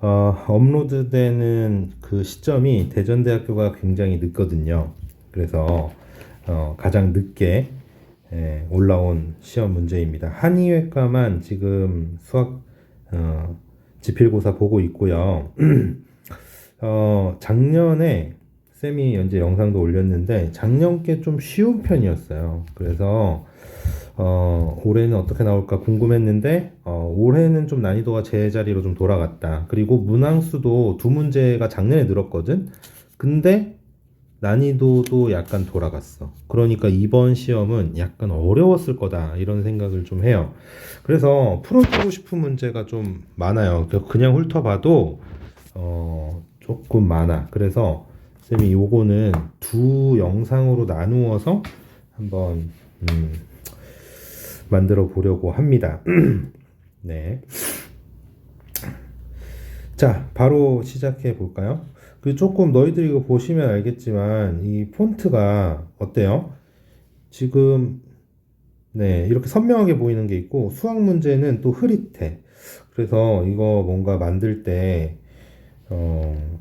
업로드되는 그 시점이 대전대학교가 굉장히 늦거든요. 그래서 가장 늦게 올라온 시험 문제입니다. 한의외과만 지금 수학 지필고사 보고 있고요. 작년에 쌤이 이제 영상도 올렸는데 작년께 좀 쉬운 편이었어요. 그래서 올해는 어떻게 나올까 궁금했는데 올해는 좀 난이도가 제자리로 좀 돌아갔다. 그리고 문항수도 두 문제가 작년에 늘었거든. 근데 난이도도 약간 돌아갔어. 그러니까 이번 시험은 약간 어려웠을 거다 이런 생각을 좀 해요. 그래서 풀어주고 싶은 문제가 좀 많아요. 그냥 훑어봐도 조금 많아. 그래서 쌤이 요거는 두 영상으로 나누어서 한번 만들어 보려고 합니다. 네. 자, 바로 시작해 볼까요? 그 조금 너희들이 이거 보시면 알겠지만 이 폰트가 어때요? 지금 네, 이렇게 선명하게 보이는 게 있고 수학 문제는 또 흐릿해. 그래서 이거 뭔가 만들 때 어,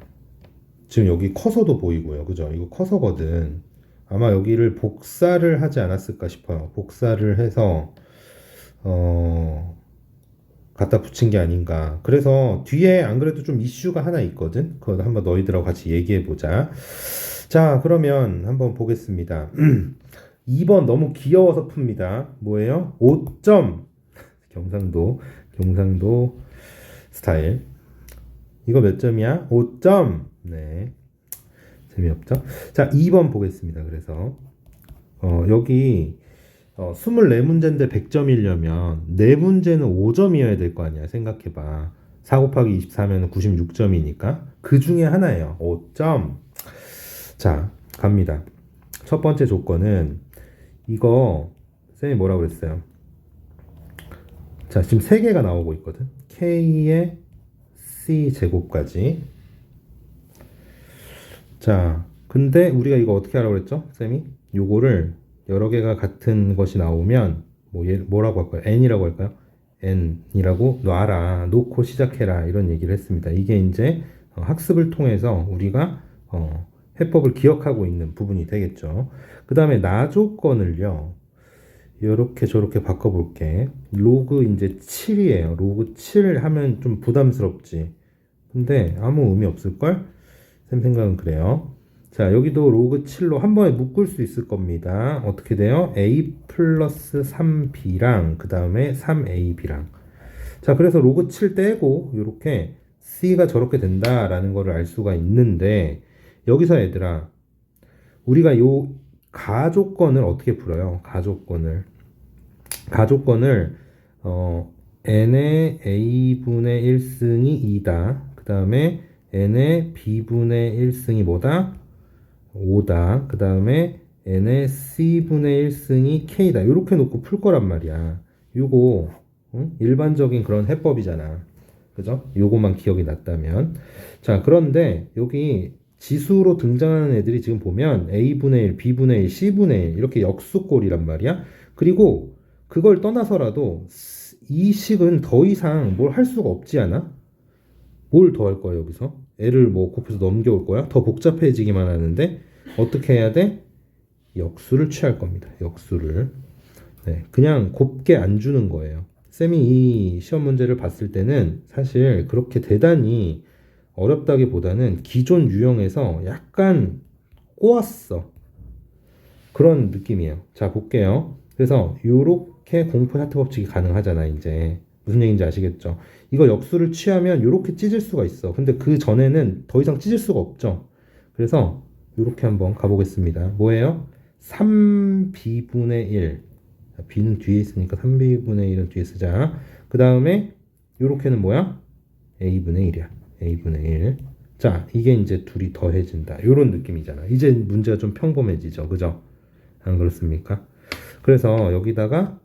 지금 여기 커서도 보이고요. 그죠? 이거 커서거든. 아마 여기를 복사를 하지 않았을까 싶어요. 복사를 해서 어, 갖다 붙인 게 아닌가. 그래서 뒤에 안 그래도 좀 이슈가 하나 있거든. 그거 한번 너희들하고 같이 얘기해 보자. 자, 그러면 한번 보겠습니다. 2번 너무 귀여워서 풉니다. 뭐예요? 5점. 경상도 스타일. 이거 몇 점이야? 5점. 네. 재미없죠? 자, 2번 보겠습니다. 그래서 여기 24문제인데 100점이려면 4문제는 5점이어야 될 거 아니야. 생각해봐. 4 곱하기 24면 96점이니까 그 중에 하나예요. 5점. 자, 갑니다. 첫 번째 조건은 이거 쌤이 뭐라고 그랬어요? 자, 지금 3개가 나오고 있거든. K의 C제곱까지. 자, 근데 우리가 이거 어떻게 하라고 그랬죠? 쌤이? 요거를 여러 개가 같은 것이 나오면 뭐라고 할까요? n이라고 할까요? n이라고 놔라, 놓고 시작해라 이런 얘기를 했습니다. 이게 이제 학습을 통해서 우리가 해법을 기억하고 있는 부분이 되겠죠. 그 다음에 나 조건을요. 이렇게 저렇게 바꿔볼게. 로그 이제 7이에요. 로그 7 하면 좀 부담스럽지. 근데 아무 의미 없을걸? 쌤 생각은 그래요. 자, 여기도 로그 7로 한 번에 묶을 수 있을 겁니다. 어떻게 돼요? a 플러스 3b랑 그 다음에 3ab랑. 자, 그래서 로그 7 떼고 이렇게 c가 저렇게 된다라는 거를 알 수가 있는데 여기서 얘들아 우리가 요 가조건을 어떻게 풀어요? 가조건을 n의 a분의 1승이 2다. 그 다음에 n의 b분의 1승이 뭐다? 5다. 그 다음에 n의 c분의 1승이 k다. 이렇게 놓고 풀 거란 말이야. 요거 일반적인 그런 해법이잖아. 그죠? 요거만 기억이 났다면. 자, 그런데 여기 지수로 등장하는 애들이 지금 보면 a분의 1, b분의 1, c분의 1 이렇게 역수꼴이란 말이야. 그리고 그걸 떠나서라도 이 식은 더 이상 뭘 할 수가 없지 않아? 뭘 더 할 거야 여기서? 애를 뭐 곱해서 넘겨올 거야? 더 복잡해지기만 하는데 어떻게 해야 돼? 역수를 취할 겁니다. 역수를. 네, 그냥 곱게 안 주는 거예요. 쌤이 이 시험 문제를 봤을 때는 사실 그렇게 대단히 어렵다기보다는 기존 유형에서 약간 꼬았어. 그런 느낌이에요. 자, 볼게요. 그래서 요렇게 공포 사트 법칙이 가능하잖아, 이제. 무슨 얘기인지 아시겠죠? 이거 역수를 취하면 요렇게 찢을 수가 있어. 근데 그 전에는 더 이상 찢을 수가 없죠. 그래서 요렇게 한번 가보겠습니다. 뭐예요? 3b분의 1. b는 뒤에 있으니까 3b분의 1은 뒤에 쓰자. 그 다음에 요렇게는 뭐야? a분의 1이야. a분의 1. 자, 이게 이제 둘이 더해진다. 요런 느낌이잖아. 이제 문제가 좀 평범해지죠. 그죠? 안 그렇습니까? 그래서 여기다가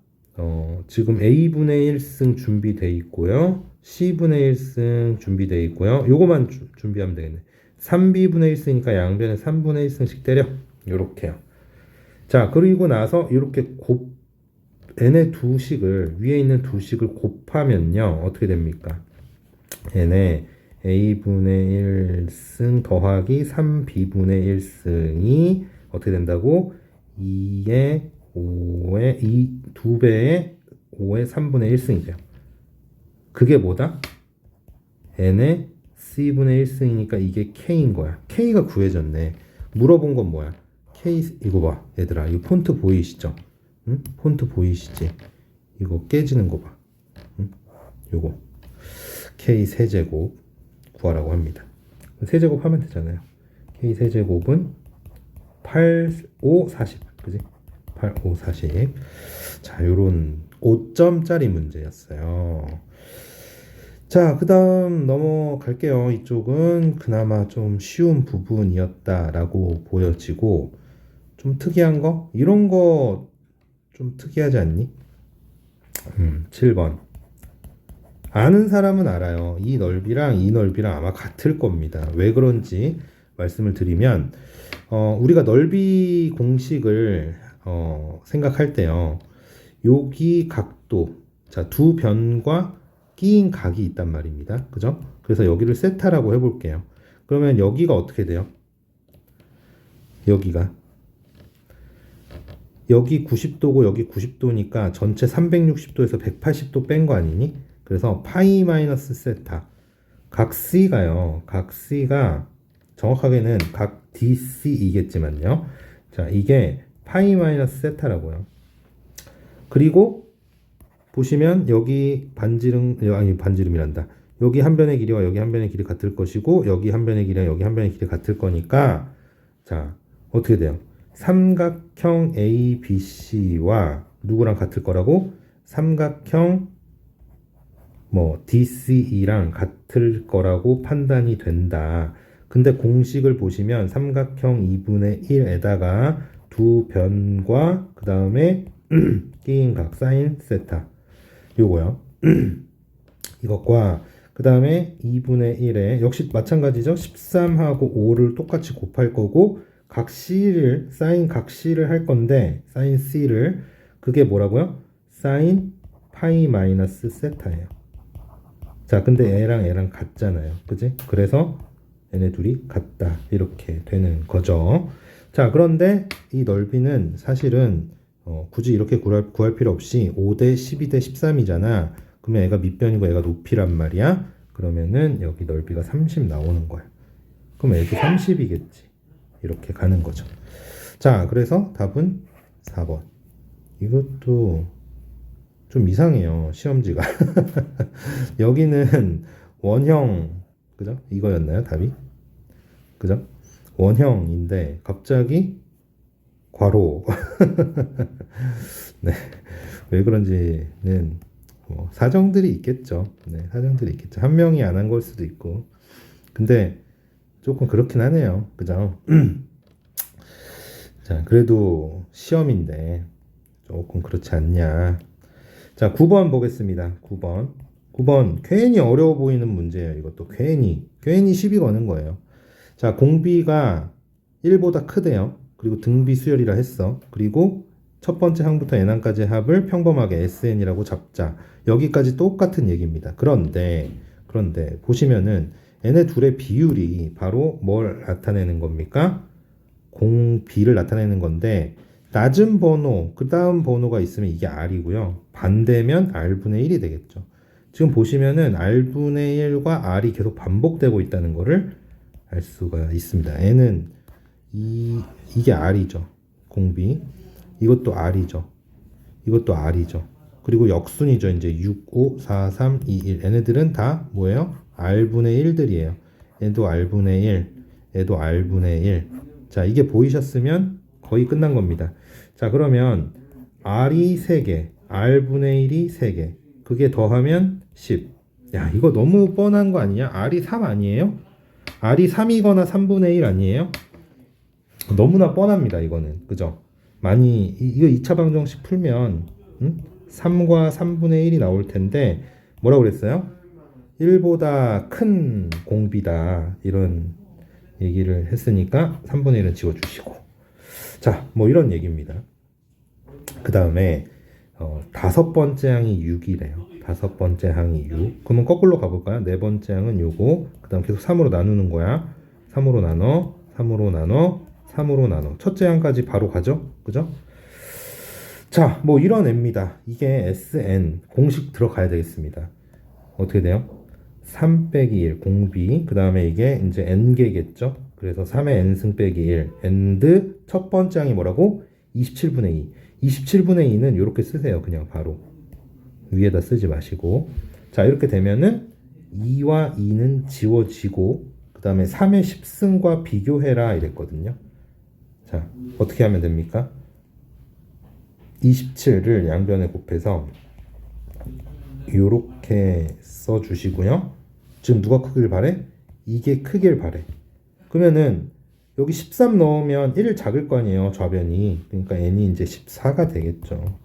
지금 a분의 1승 준비되어 있고요. c분의 1승 준비되어 있고요. 요거만 준비하면 되겠네. 3b분의 1승이니까 양변에 3분의 1승씩 때려. 요렇게요. 자, 그리고 나서 이렇게 n의 두 식을 위에 있는 두 식을 곱하면요. 어떻게 됩니까? n의 a분의 1승 더하기 3b분의 1승이 어떻게 된다고? 2의 5의 2배의 5의 3분의 1승이죠. 그게 뭐다? n의 c분의 1승이니까 이게 k인 거야. k가 구해졌네. 물어본 건 뭐야? k, 이거 봐 얘들아, 이거 폰트 보이시죠? 응? 폰트 보이시지? 이거 깨지는 거 봐. 응? 요거 k 세제곱 구하라고 합니다. 세제곱 하면 되잖아요. k 세제곱은 8, 5, 40 그지? 8, 5, 40. 자, 요런 5점짜리 문제였어요. 자, 그 다음 넘어갈게요. 이쪽은 그나마 좀 쉬운 부분이었다라고 보여지고, 좀 특이한 거? 이런 거 좀 특이하지 않니? 7번. 아는 사람은 알아요. 이 넓이랑 이 넓이랑 아마 같을 겁니다. 왜 그런지 말씀을 드리면, 우리가 넓이 공식을 생각할 때요. 여기 각도, 자, 두 변과 끼인 각이 있단 말입니다. 그죠? 그래서 여기를 세타라고 해볼게요. 그러면 여기가 어떻게 돼요? 여기 90도고 여기 90도니까 전체 360도에서 180도 뺀 거 아니니? 그래서 파이 마이너스 세타. 각 C가요. 각 C가 정확하게는 각 DC이겠지만요. 자, 이게 파이 마이너스 세타라고요. 그리고 보시면 여기 반지름이란다. 여기 한 변의 길이와 여기 한 변의 길이 같을 것이고 여기 한 변의 길이와 여기 한 변의 길이 같을 거니까 자, 어떻게 돼요? 삼각형 ABC와 누구랑 같을 거라고? 삼각형 DCE랑 같을 거라고 판단이 된다. 근데 공식을 보시면 삼각형 2분의 1에다가 두 변과 그 다음에 끼인 각 사인 세타 요거요. 이것과 그 다음에 2분의 1에 역시 마찬가지죠. 13하고 5를 똑같이 곱할 거고 각 C를 사인 각 C를 할 건데 사인 C를 그게 뭐라고요? 사인 파이 마이너스 세타예요. 자, 근데 얘랑 같잖아요. 그지? 그래서 얘네 둘이 같다. 이렇게 되는 거죠. 자, 그런데 이 넓이는 사실은 굳이 이렇게 구할 필요 없이 5대 12대 13이잖아. 그러면 얘가 밑변이고 얘가 높이란 말이야. 그러면은 여기 넓이가 30 나오는 거야. 그럼 얘도 30이겠지. 이렇게 가는 거죠. 자, 그래서 답은 4번. 이것도 좀 이상해요. 시험지가. 여기는 원형, 그죠? 이거였나요? 답이? 그죠? 원형인데 갑자기 괄호. 네. 왜 그런지는 사정들이 있겠죠. 네, 사정들이 있겠죠. 한 명이 안 한 걸 수도 있고. 근데 조금 그렇긴 하네요. 그죠? 자, 그래도 시험인데 조금 그렇지 않냐. 자, 9번 보겠습니다. 9번. 괜히 어려워 보이는 문제예요. 이것도 괜히 시비 거는 거예요. 자, 공비가 1보다 크대요. 그리고 등비 수열이라 했어. 그리고 첫 번째 항부터 n항까지의 합을 평범하게 SN이라고 잡자. 여기까지 똑같은 얘기입니다. 그런데 보시면은 n의 둘의 비율이 바로 뭘 나타내는 겁니까? 공비를 나타내는 건데 낮은 번호, 그 다음 번호가 있으면 이게 R이고요. 반대면 R분의 1이 되겠죠. 지금 보시면은 R분의 1과 R이 계속 반복되고 있다는 거를 알 수가 있습니다. n은 이게 R이죠. 공비. 이것도 R이죠. 이것도 R이죠. 그리고 역순이죠. 이제 6, 5, 4, 3, 2, 1. 얘네들은 다 뭐예요? R분의 1들이에요. 얘도 R분의 1, 얘도 R분의 1. 자, 이게 보이셨으면 거의 끝난 겁니다. 자, 그러면 R이 3개, R분의 1이 3개. 그게 더하면 10. 야, 이거 너무 뻔한 거 아니냐? R이 3 아니에요? R이 3이거나 3분의 1 아니에요? 너무나 뻔합니다, 이거는. 그죠? 이거 2차 방정식 풀면 3과 3분의 1이 나올 텐데 뭐라고 그랬어요? 1보다 큰 공비다. 이런 얘기를 했으니까 3분의 1은 지워주시고. 자, 뭐 이런 얘기입니다. 그 다음에 다섯 번째 항이 6이래요. 다섯 번째 항이 6. 그러면 거꾸로 가볼까요? 네 번째 항은 요거. 그 다음 계속 3으로 나누는 거야. 3으로 나눠, 3으로 나눠, 3으로 나눠. 첫째 항까지 바로 가죠? 그죠? 자, 뭐 이런 애입니다. 이게 SN 공식 들어가야 되겠습니다. 어떻게 돼요? 3 빼기 1 공비. 그 다음에 이게 이제 n개겠죠? 그래서 3의 n승 빼기 1. and 첫 번째 항이 뭐라고? 27분의 2. 27분의 2는 이렇게 쓰세요. 그냥 바로. 위에다 쓰지 마시고. 자, 이렇게 되면은 2와 2는 지워지고, 그 다음에 3의 10승과 비교해라 이랬거든요. 자, 어떻게 하면 됩니까? 27을 양변에 곱해서 이렇게 써주시고요. 지금 누가 크길 바래? 이게 크길 바래. 그러면은 여기 13 넣으면 1 작을 거 아니에요, 좌변이. 그러니까 n이 이제 14가 되겠죠.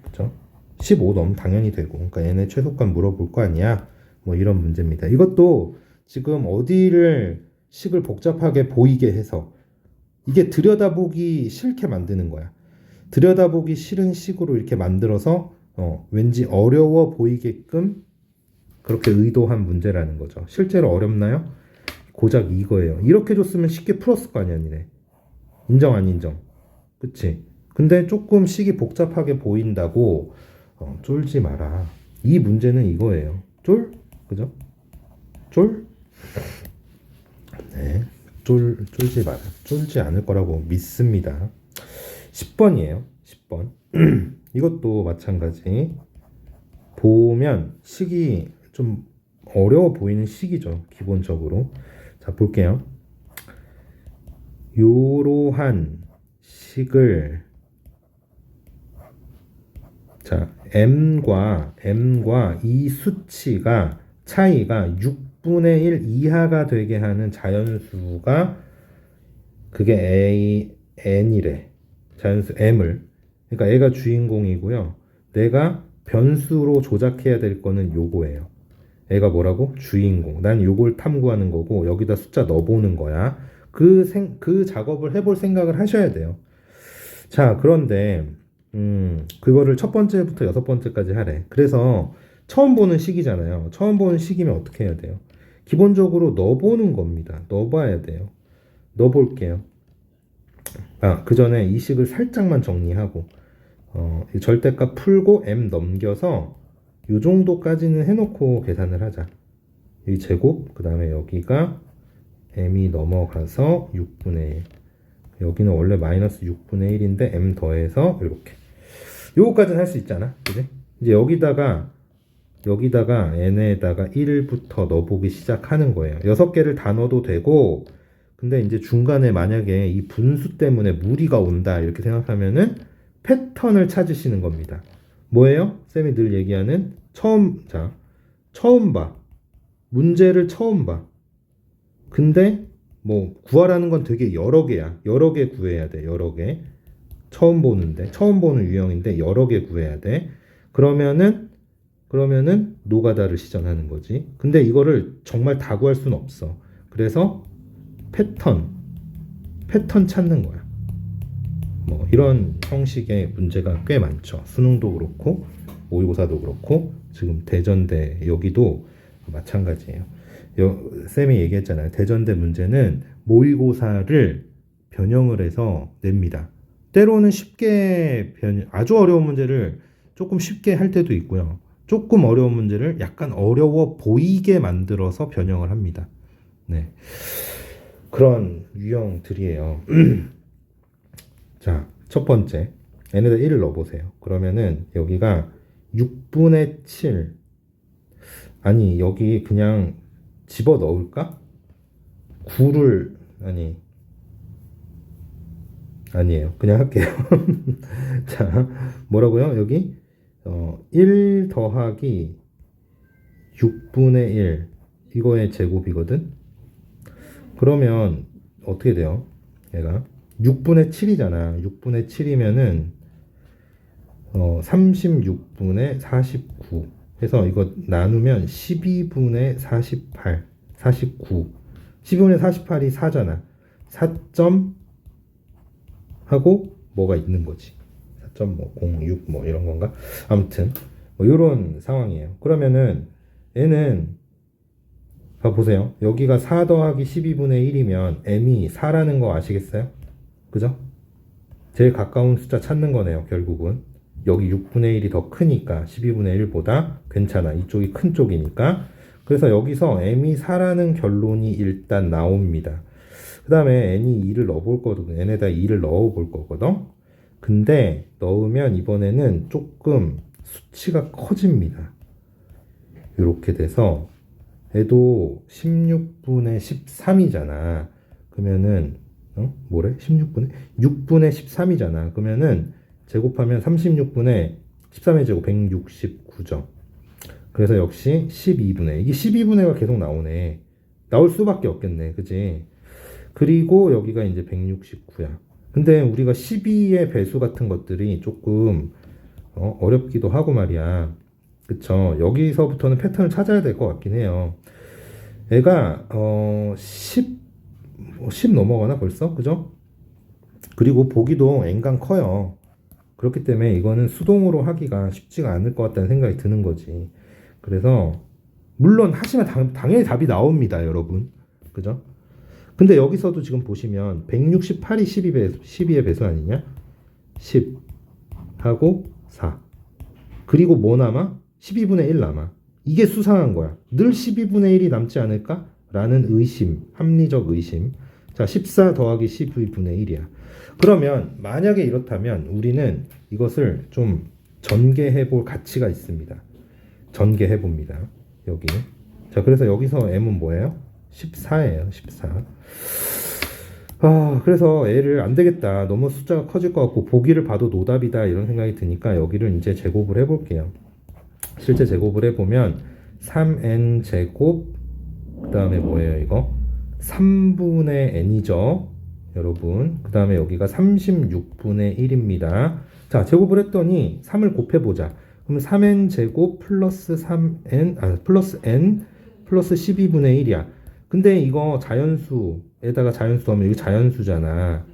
그죠? 15 넣으면 당연히 되고. 그러니까 n의 최소값 물어볼 거 아니야. 뭐 이런 문제입니다. 이것도 지금 어디를 식을 복잡하게 보이게 해서 이게 들여다보기 싫게 만드는 거야. 들여다보기 싫은 식으로 이렇게 만들어서 왠지 어려워 보이게끔 그렇게 의도한 문제라는 거죠. 실제로 어렵나요? 고작 이거예요. 이렇게 줬으면 쉽게 풀었을 거 아니야, 니네. 인정 안 인정? 그치? 근데 조금 식이 복잡하게 보인다고 쫄지 마라. 이 문제는 이거예요. 쫄? 그죠? 쫄? 네. 쫄지 마라. 쫄지 않을 거라고 믿습니다. 10번이에요. 10번. 이것도 마찬가지. 보면 식이 좀 어려워 보이는 식이죠. 기본적으로. 자, 볼게요. 요러한 식을 자, m과 이 수치가 차이가 6분의 1 이하가 되게 하는 자연수가 그게 n이래. 자연수 m을. 그러니까 얘가 주인공이고요. 내가 변수로 조작해야 될 거는 요거예요. 얘가 뭐라고? 주인공. 난 요걸 탐구하는 거고 여기다 숫자 넣어보는 거야. 그 작업을 해볼 생각을 하셔야 돼요. 자, 그런데 그거를 첫 번째부터 여섯 번째까지 하래. 그래서 처음 보는 식이잖아요. 처음 보는 식이면 어떻게 해야 돼요? 기본적으로 넣어보는 겁니다. 넣어봐야 돼요. 넣어볼게요. 그 전에 이 식을 살짝만 정리하고 절대값 풀고 m 넘겨서 요 정도까지는 해놓고 계산을 하자. 이 제곱, 그 다음에 여기가 m이 넘어가서 6분의 1. 여기는 원래 마이너스 6분의 1인데 m 더해서 이렇게. 요거까지는 할 수 있잖아. 그지? 이제 여기다가 n에다가 1부터 넣어보기 시작하는 거예요. 6개를 다 넣어도 되고, 근데 이제 중간에 만약에 이 분수 때문에 무리가 온다 이렇게 생각하면은 패턴을 찾으시는 겁니다. 뭐예요? 쌤이 늘 얘기하는 처음 봐. 문제를 처음 봐. 근데 뭐 구하라는 건 되게 여러 개야. 여러 개 구해야 돼. 여러 개. 처음 보는 유형인데 여러 개 구해야 돼. 그러면은 노가다를 시전하는 거지. 근데 이거를 정말 다 구할 수는 없어. 그래서 패턴 찾는 거야. 뭐 이런 형식의 문제가 꽤 많죠. 수능도 그렇고 모의고사도 그렇고 지금 대전대 여기도 마찬가지예요. 쌤이 얘기했잖아요. 대전대 문제는 모의고사를 변형을 해서 냅니다. 때로는 쉽게 아주 어려운 문제를 조금 쉽게 할 때도 있고요. 조금 어려운 문제를 약간 어려워 보이게 만들어서 변형을 합니다. 네. 그런 유형들이에요. 자, 첫 번째 n에다 1을 넣어보세요. 그러면은 여기가 6분의 7 아니 여기 그냥 집어넣을까? 9를 아니에요. 그냥 할게요. 자, 뭐라고요? 여기 1 더하기 6분의 1 이거의 제곱이거든. 그러면 어떻게 돼요? 얘가 6분의 7이잖아. 6분의 7이면은 36분의 49 해서 이거 나누면 12분의 48 49 12분의 48이 4잖아. 4점 하고 뭐가 있는 거지. 4.06 뭐 이런 건가? 아무튼 뭐 이런 상황이에요. 그러면은 얘는 보세요. 여기가 4 더하기 12분의 1이면 m이 4라는 거 아시겠어요? 그죠? 제일 가까운 숫자 찾는 거네요, 결국은. 여기 6분의 1이 더 크니까 12분의 1보다 괜찮아. 이쪽이 큰 쪽이니까. 그래서 여기서 m이 4라는 결론이 일단 나옵니다. 그 다음에 n이 2를 넣어볼 거거든. n에다 2를 넣어볼 거거든. 근데 넣으면 이번에는 조금 수치가 커집니다. 이렇게 돼서 얘도 16분의 13이잖아. 그러면은 뭐래? 16분의 6분의 13이잖아. 그러면은 제곱하면 36분의 13의 제곱 169죠. 그래서 역시 12분의 이게 12분의가 계속 나오네. 나올 수밖에 없겠네. 그지? 그리고 여기가 이제 169야. 근데 우리가 12의 배수 같은 것들이 조금 어렵기도 하고 말이야. 그쵸? 여기서부터는 패턴을 찾아야 될 것 같긴 해요. 얘가 10 넘어가나 벌써? 그죠? 그리고 보기도 앵간 커요. 그렇기 때문에 이거는 수동으로 하기가 쉽지가 않을 것 같다는 생각이 드는 거지. 그래서 물론 하시면 당연히 답이 나옵니다, 여러분. 그죠? 근데 여기서도 지금 보시면 168이 12의 배수 아니냐? 10 하고 4. 그리고 뭐 남아? 12분의 1 남아. 이게 수상한 거야. 늘 12분의 1이 남지 않을까? 라는 의심, 합리적 의심. 자, 14 더하기 12분의 1이야. 그러면 만약에 이렇다면 우리는 이것을 좀 전개해 볼 가치가 있습니다. 전개해 봅니다. 여기. 자, 그래서 여기서 m은 뭐예요? 14예요. 14. 그래서 애를 안 되겠다. 너무 숫자가 커질 것 같고 보기를 봐도 노답이다 이런 생각이 드니까 여기를 이제 제곱을 해볼게요. 실제 제곱을 해보면 3n 제곱 그 다음에 뭐예요 이거? 3분의 n이죠. 여러분. 그 다음에 여기가 36분의 1입니다. 자, 제곱을 했더니 3을 곱해보자. 그럼 3n 제곱 플러스 3n, 플러스 n 플러스 12분의 1이야. 근데 이거 자연수에다가 자연수 하면 이거 자연수잖아.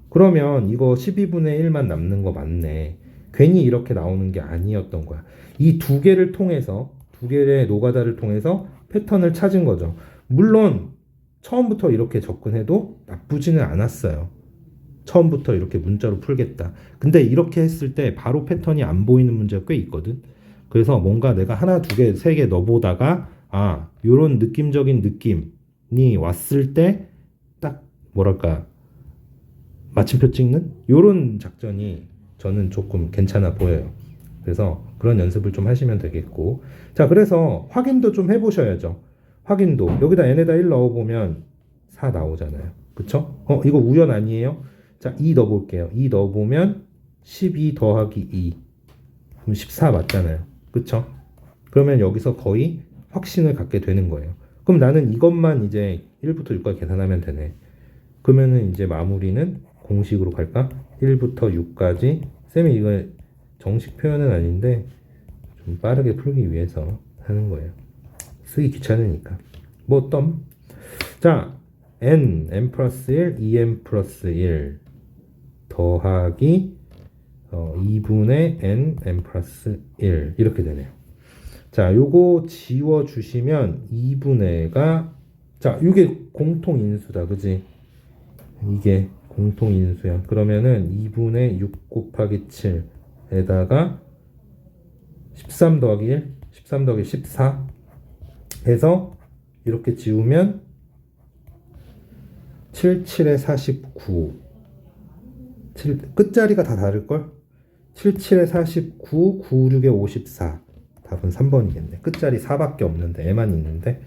그러면 이거 12분의 1만 남는 거 맞네. 괜히 이렇게 나오는 게 아니었던 거야. 이 두 개를 통해서, 두 개의 노가다를 통해서 패턴을 찾은 거죠. 물론 처음부터 이렇게 접근해도 나쁘지는 않았어요. 처음부터 이렇게 문자로 풀겠다. 근데 이렇게 했을 때 바로 패턴이 안 보이는 문제가 꽤 있거든. 그래서 뭔가 내가 하나, 두 개, 세 개 넣어보다가 요런 느낌적인 느낌이 왔을 때 딱 뭐랄까 마침표 찍는 요런 작전이 저는 조금 괜찮아 보여요. 그래서 그런 연습을 좀 하시면 되겠고. 자, 그래서 확인도 좀 해보셔야죠. 확인도. 여기다 n에다 1 넣어보면 4 나오잖아요. 그쵸? 이거 우연 아니에요? 자, 2 넣어볼게요. 2 넣어보면 12 더하기 2. 그럼 14 맞잖아요. 그쵸? 그러면 여기서 거의 확신을 갖게 되는 거예요. 그럼 나는 이것만 이제 1부터 6까지 계산하면 되네. 그러면은 이제 마무리는 공식으로 갈까? 1부터 6까지. 쌤이 이거 정식 표현은 아닌데 좀 빠르게 풀기 위해서 하는 거예요. 쓰기 귀찮으니까. 뭐 자, n 플러스 1, 2n 플러스 1 더하기 2분의 n 플러스 1 이렇게 되네요. 자, 요거 지워주시면 2분의가 자, 이게 공통인수다. 그지? 이게 공통인수야. 그러면은 2분의 6 곱하기 7에다가 13 더하기 1, 13 더하기 14 해서 이렇게 지우면 7, 7에 49 끝자리가 다 다를걸? 7, 7에 49, 9, 6에 54 답은 3번이겠네. 끝자리 4밖에 없는데 애만 있는데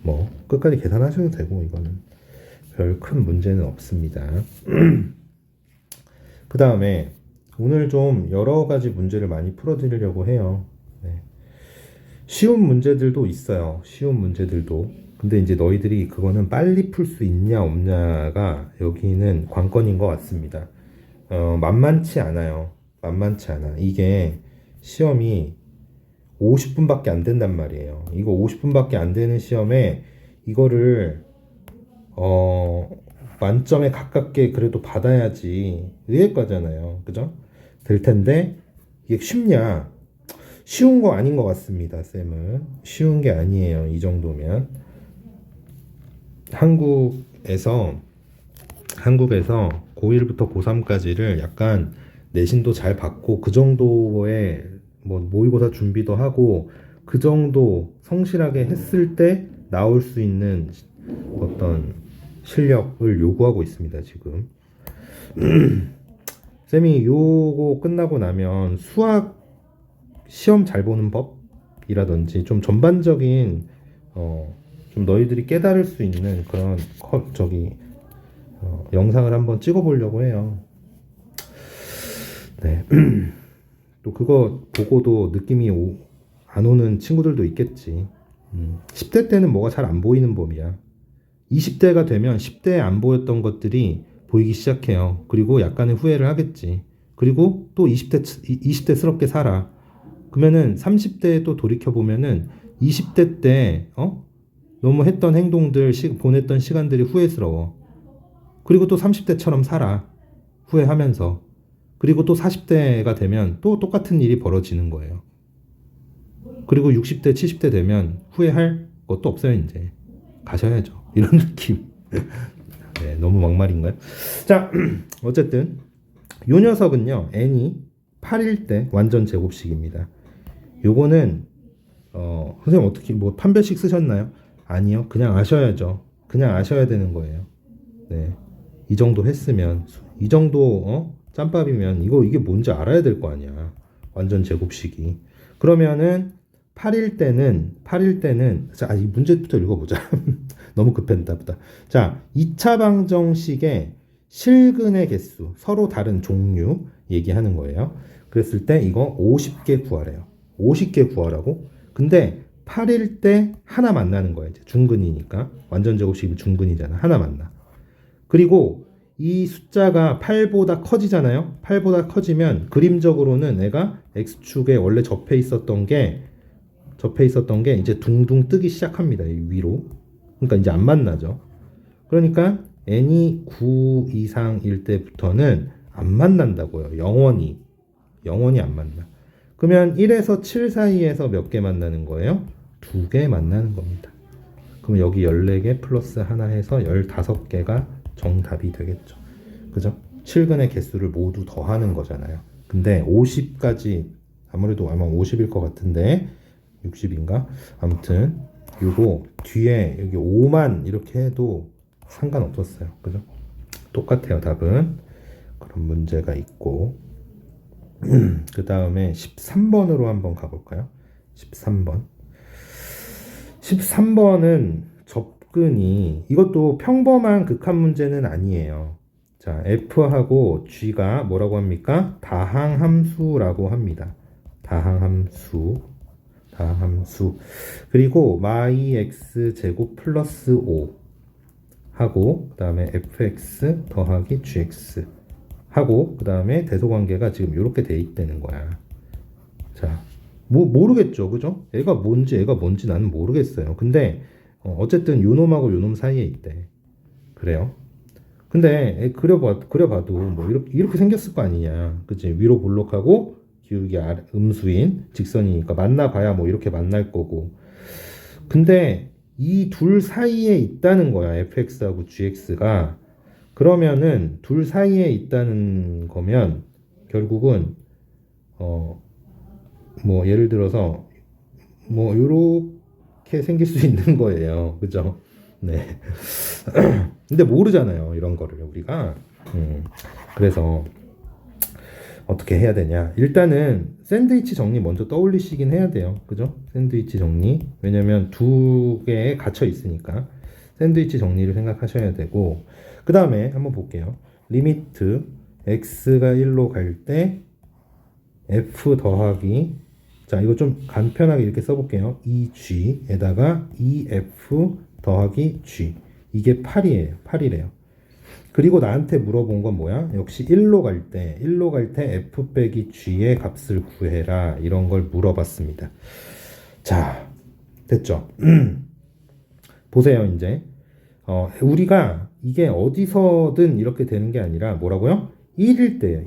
뭐 끝까지 계산하셔도 되고 이거는 별 큰 문제는 없습니다. 그 다음에 오늘 좀 여러 가지 문제를 많이 풀어드리려고 해요. 네. 쉬운 문제들도 있어요. 쉬운 문제들도. 근데 이제 너희들이 그거는 빨리 풀 수 있냐 없냐가 여기는 관건인 것 같습니다. 만만치 않아요. 만만치 않아. 이게 시험이 50분밖에 안 된단 말이에요. 이거 50분밖에 안 되는 시험에 이거를 만점에 가깝게 그래도 받아야지 의외과잖아요. 그죠? 될 텐데 이게 쉽냐? 쉬운 거 아닌 것 같습니다. 쌤은 쉬운 게 아니에요. 이 정도면 한국에서 고1부터 고3까지를 약간 내신도 잘 받고 그 정도의 뭐 모의고사 준비도 하고 그 정도 성실하게 했을 때 나올 수 있는 어떤 실력을 요구하고 있습니다. 지금 쌤이 요거 끝나고 나면 수학 시험 잘 보는 법이라든지 좀 전반적인 좀 너희들이 깨달을 수 있는 그런 영상을 한번 찍어 보려고 해요. 네. 또 그거 보고도 느낌이 안 오는 친구들도 있겠지. 10대 때는 뭐가 잘 안 보이는 법이야. 20대가 되면 10대에 안 보였던 것들이 보이기 시작해요. 그리고 약간의 후회를 하겠지. 그리고 또 20대스럽게 살아. 그러면은 30대에 또 돌이켜보면은 20대 때, 너무 했던 행동들, 보냈던 시간들이 후회스러워. 그리고 또 30대처럼 살아. 후회하면서. 그리고 또 40대가 되면 또 똑같은 일이 벌어지는 거예요. 그리고 60대, 70대 되면 후회할 것도 없어요, 이제. 가셔야죠. 이런 느낌. 네, 너무 막말인가요? 자, 어쨌든 요 녀석은요, n이 8일 때 완전 제곱식입니다. 요거는 선생님 어떻게 뭐 판별식 쓰셨나요? 아니요. 그냥 아셔야죠. 그냥 아셔야 되는 거예요. 네. 이 정도 했으면 이 정도 짬밥이면 이게 뭔지 알아야 될 거 아니야. 완전 제곱식이. 그러면은 8일 때는 자, 이 문제부터 읽어보자. 너무 급했다 보다. 자, 2차 방정식의 실근의 개수, 서로 다른 종류 얘기하는 거예요. 그랬을 때 이거 50개 구하래요. 50개 구하라고? 근데 8일 때 하나 만나는 거예요. 이제 중근이니까. 완전 제곱식이면 중근이잖아. 하나 만나. 그리고 이 숫자가 8보다 커지잖아요. 8보다 커지면 그림적으로는 애가 x축에 원래 접해 있었던 게 이제 둥둥 뜨기 시작합니다. 위로. 그러니까 이제 안 만나죠. 그러니까 n이 9 이상일 때부터는 안 만난다고요. 영원히 안 만나. 그러면 1에서 7 사이에서 몇 개 만나는 거예요? 2개 만나는 겁니다. 그럼 여기 14개 플러스 하나 해서 15개가 정답이 되겠죠. 그죠? 7근의 개수를 모두 더하는 거잖아요. 근데 50까지 아무래도 아마 50일 것 같은데 60인가? 아무튼 요거 뒤에 여기 5만 이렇게 해도 상관없었어요. 그죠? 똑같아요. 답은. 그런 문제가 있고 그 다음에 13번으로 한번 가볼까요? 13번은 접근이 이것도 평범한 극한 문제는 아니에요. 자, F하고 G가 뭐라고 합니까? 다항함수라고 합니다. 다항함수. 그리고 마이 x 제곱 플러스 5 하고 그 다음에 fx 더하기 gx 하고 그 다음에 대소관계가 지금 이렇게 돼 있다는 거야. 자, 모르겠죠, 그죠? 얘가 뭔지 나는 모르겠어요. 근데 어쨌든 요놈하고 요놈 사이에 있대. 그래요? 근데 그려봐도 뭐 이렇게 생겼을 거 아니냐, 그치? 위로 볼록하고 기울기 음수인 직선이니까 만나봐야 뭐 이렇게 만날 거고. 근데 이 둘 사이에 있다는 거야, fx하고 gx가. 그러면은 둘 사이에 있다는 거면 결국은 뭐 예를 들어서 뭐 요렇게 생길 수 있는 거예요. 그죠? 네. 근데 모르잖아요, 이런 거를 우리가. 그래서 어떻게 해야 되냐? 일단은 샌드위치 정리 먼저 떠올리시긴 해야 돼요. 그죠? 샌드위치 정리. 왜냐면 두 개에 갇혀 있으니까 샌드위치 정리를 생각하셔야 되고, 그 다음에 한번 볼게요. 리미트 x가 1로 갈 때 f 더하기, 자, 이거 좀 간편하게 이렇게 써볼게요. 2g에다가 2f 더하기 g. 이게 8이래요. 그리고 나한테 물어본 건 뭐야? 역시 1로 갈 때 f 빼기 g의 값을 구해라. 이런 걸 물어봤습니다. 자, 됐죠? 보세요, 이제. 우리가 이게 어디서든 이렇게 되는 게 아니라 뭐라고요? 1일 때예요.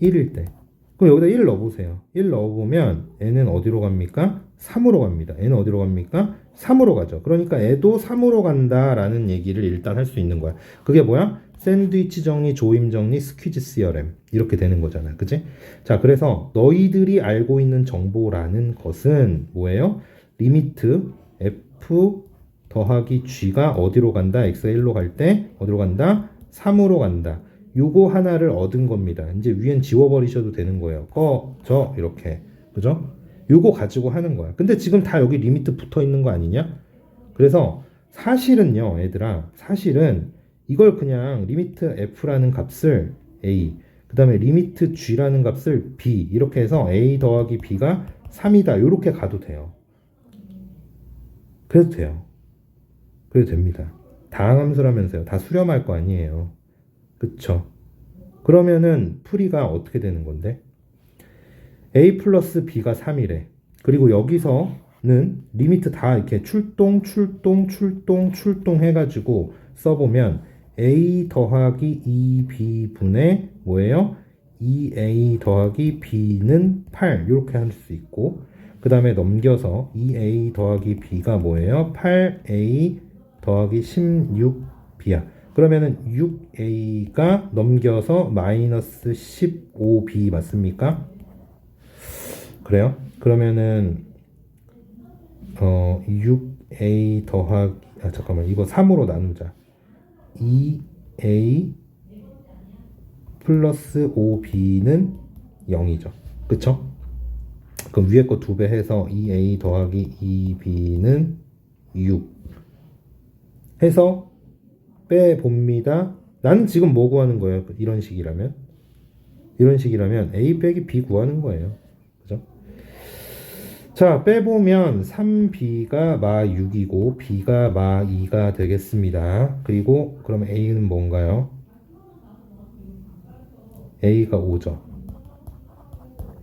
1일 때. 그럼 여기다 1 넣어보세요. 1 넣어보면 n은 어디로 갑니까? 3으로 갑니다. n은 어디로 갑니까? 3으로 가죠. 그러니까 애도 3으로 간다라는 얘기를 일단 할 수 있는 거야. 그게 뭐야? 샌드위치 정리, 조임 정리, 스퀴즈 시어렘 이렇게 되는 거잖아. 그치? 자, 그래서 너희들이 알고 있는 정보라는 것은 뭐예요? 리미트 f 더하기 g가 어디로 간다? x가 1로 갈 때 어디로 간다? 3으로 간다. 요거 하나를 얻은 겁니다. 이제 위엔 지워버리셔도 되는 거예요. 꺼져 이렇게. 그죠? 요거 가지고 하는 거야. 근데 지금 다 여기 리미트 붙어 있는 거 아니냐? 그래서 사실은요, 얘들아. 사실은 이걸 그냥 리미트 f라는 값을 a, 그 다음에 리미트 g라는 값을 b 이렇게 해서 a 더하기 b가 3이다. 이렇게 가도 돼요. 그래도 돼요. 그래도 됩니다. 다항함수라면서요. 다 수렴할 거 아니에요. 그쵸? 그러면은 풀이가 어떻게 되는 건데? a 플러스 b가 3이래. 그리고 여기서는 리미트 다 이렇게 출동 해가지고 써보면 a 더하기 2b분의 뭐예요? 2a 더하기 b는 8 이렇게 할 수 있고 그 다음에 넘겨서 2a 더하기 b가 뭐예요? 8a 더하기 16b야. 그러면은 6a가 넘겨서 마이너스 15b 맞습니까? 그래요? 그러면은 6a 더하기 잠깐만 이거 3으로 나누자. 2a 플러스 5b는 0이죠. 그쵸? 그럼 위에 거 2배 해서 2a 더하기 2b는 6 해서 빼봅니다. 나는 지금 뭐 구하는 거예요? 이런 식이라면 a 빼기 b 구하는 거예요. 그죠? 자, 빼보면 3b가 마 6이고 b가 마 2가 되겠습니다. 그리고 그럼 a는 뭔가요? a가 5죠.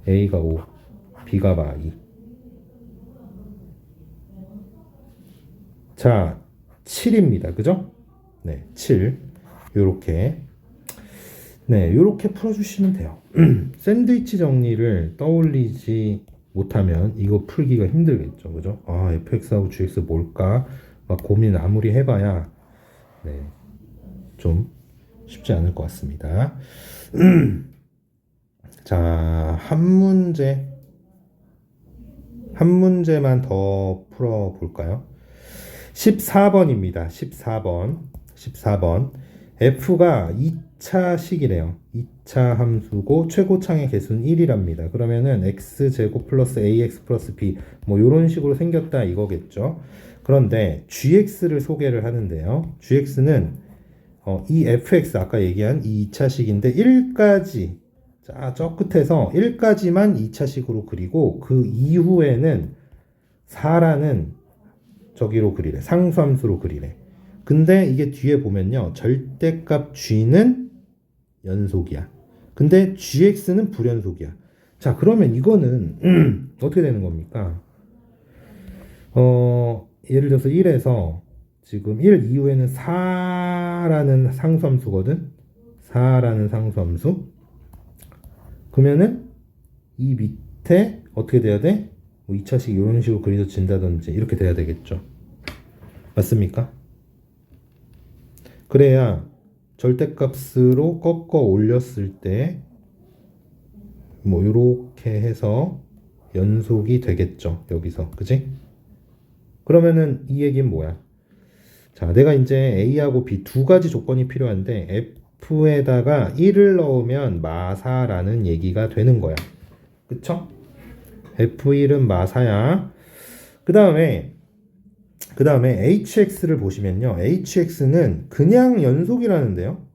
a가 5, b가 마 2. 자, 7입니다. 그죠? 네, 7. 요렇게. 네, 요렇게 풀어주시면 돼요. 샌드위치 정리를 떠올리지 못하면 이거 풀기가 힘들겠죠. 그죠? 아, fx하고 gx 뭘까? 막 고민 아무리 해봐야, 네, 좀 쉽지 않을 것 같습니다. 자, 한 문제만 더 풀어볼까요? 14번입니다. 14번. f가 2차식이래요. 2차 함수고 최고창의 개수는 1이랍니다. 그러면은 x제곱 플러스 ax 플러스 b 뭐 이런 식으로 생겼다 이거겠죠. 그런데 gx를 소개를 하는데요. gx는 이 fx 아까 얘기한 이 2차식인데 1까지 저 끝에서 1까지만 2차식으로 그리고 그 이후에는 4라는 저기로 그리래. 상수함수로 그리래. 근데 이게 뒤에 보면요. 절대값 g는 연속이야. 근데 gx는 불연속이야. 자, 그러면 이거는 어떻게 되는 겁니까? 예를 들어서 1에서 지금 1 이후에는 4라는 상수함수거든. 4라는 상수함수. 그러면은 이 밑에 어떻게 돼야 돼? 뭐 2차식 이런 식으로 그려진다든지 이렇게 돼야 되겠죠. 맞습니까? 그래야 절대값으로 꺾어 올렸을 때 뭐 이렇게 해서 연속이 되겠죠. 여기서. 그지? 그러면은 이 얘기는 뭐야? 자, 내가 이제 A하고 B 두 가지 조건이 필요한데 F에다가 1을 넣으면 마사라는 얘기가 되는 거야. 그쵸? F1은 마사야. 그 다음에 HX를 보시면요. HX는 그냥 연속이라는데요.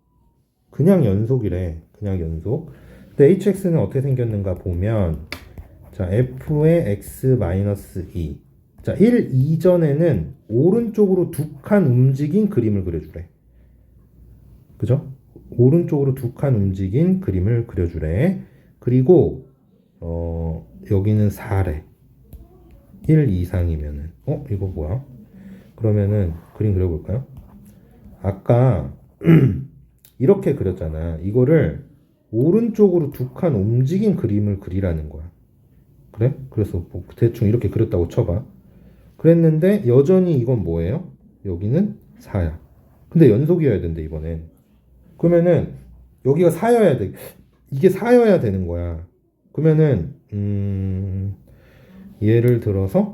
그냥 연속이래. 그냥 연속. 근데 HX는 어떻게 생겼는가 보면 자, F의 X-2 자, 1 이전에는 오른쪽으로 두 칸 움직인 그림을 그려주래. 그죠? 오른쪽으로 두 칸 움직인 그림을 그려주래. 그리고 여기는 4래. 1 이상이면은 이거 뭐야? 그러면은 그림 그려볼까요? 아까 이렇게 그렸잖아. 이거를 오른쪽으로 두 칸 움직인 그림을 그리라는 거야. 그래? 그래서 뭐 대충 이렇게 그렸다고 쳐봐. 그랬는데 여전히 이건 뭐예요? 여기는 4야. 근데 연속이어야 된대 이번엔. 그러면은 여기가 4여야 돼. 이게 4여야 되는 거야. 그러면은 예를 들어서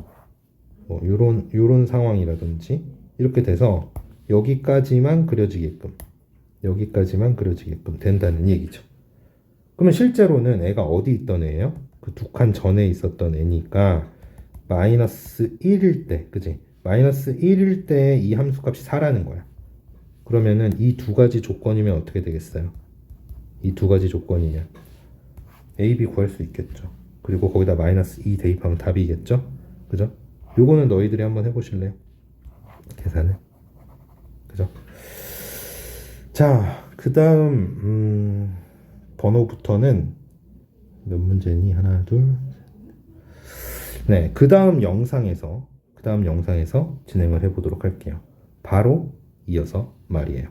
뭐 요런 상황이라든지 이렇게 돼서 여기까지만 그려지게끔 된다는 얘기죠. 그러면 실제로는 애가 어디 있던 애예요? 그 두 칸 전에 있었던 애니까 마이너스 1일 때, 그지? 마이너스 1일 때 이 함수값이 4라는 거야. 그러면은 이 두 가지 조건이면 어떻게 되겠어요? 이 두 가지 조건이면 A, B 구할 수 있겠죠. 그리고 거기다 마이너스 2 대입하면 답이겠죠? 그죠? 요거는 너희들이 한번 해보실래요? 계산을. 그죠? 자, 그 다음 번호부터는 몇 문제니? 하나, 둘. 네, 그 다음 영상에서 진행을 해보도록 할게요. 바로 이어서 말이에요.